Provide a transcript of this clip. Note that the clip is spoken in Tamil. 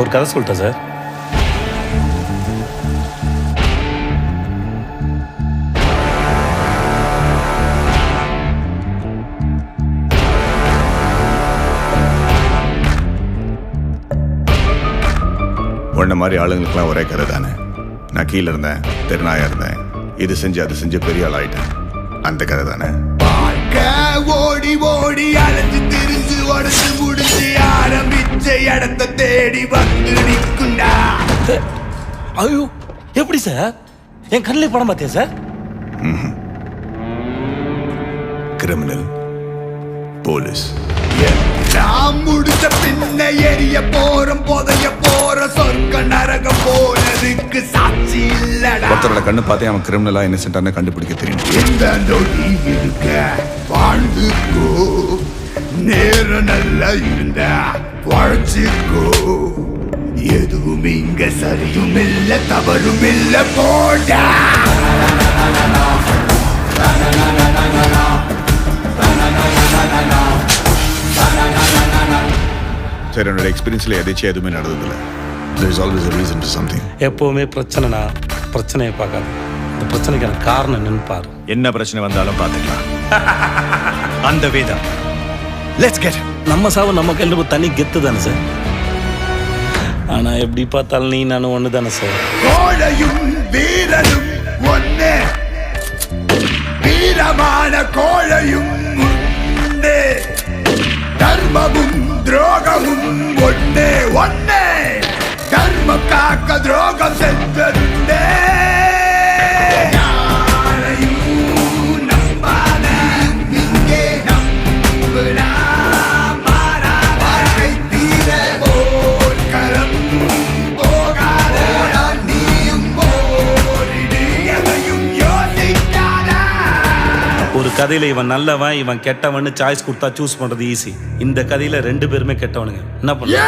ஒரு கதை சொல்லிட்டேன் சார். உன்ன மாதிரி ஆளுங்களுக்குலாம் ஒரே கதை தானே. நான் கீழே இருந்தேன், தெருநாயா இருந்தேன், இது செஞ்சு அது செஞ்சு பெரிய ஆள் ஆயிட்டேன். அந்த கதை தானே. ஓடி ஓடி அலைஞ்சு திரிஞ்சு உடச்சு முடிச்சு ஆரம்பிச்ச இடத்த தேடி வந்து நிற்குண்டா. ஐயோ, எப்படி சார் என் கண்ணிலே படம் பார்த்தியா சார்? Criminal, police. நான் முடிச்ச பின்ன எரிய போறோம், புதைய போற சொர்க்க நரகம் போனதுக்கு சாட்சி இல்லடா. ஒருத்தரோட கண்ணு பார்த்தே அவன் கிரிமினலா இன்னசென்ட்டான கண்டுபிடிக்க தெரியும். இந்த நொடி இருக்க வாழ்ந்துக்கோ, நேரம் நல்லா இருந்தா வாழ்ச்சிக்கோ. எதுவும் இங்க சரியும் இல்ல தவறும் இல்ல போடா. சரி, என்னோட எக்ஸ்பீரியன்ஸ்ல எதாச்சும் எதுவுமே நடந்ததில்லை. There is always a reason to something. எப்பவுமே பிரச்சனைனா பிரச்சனையை பார்க்காது, இந்த பிரச்சனைக்கான காரணம் என்னன்னு பாரு. என்ன பிரச்சனை வந்தாலும் பார்த்துக்கலாம். அந்த வேதம். Let's get. நம்ம சாவு நம்ம கையில் தனி கெத்து தானே சார். ஆனா எப்படி பார்த்தாலும் நீ நானும் ஒன்று தானே சார். கோழையும் வீரனும் ஒன்னே, வீரமான கோழையும் ஒன்னே, தர்மமும் துரோகமும் ஒன்னே ஒன்னே, தர்மம் காக்க துரோகம் சென்றே. ஒரு கதையில இவன் நல்லவன் இவன் கெட்டவன் சாய்ஸ் கொடுத்தா சூஸ் பண்றது ஈஸி. இந்த கதையில ரெண்டு பேருமே கெட்டவனுங்க. என்ன பண்ண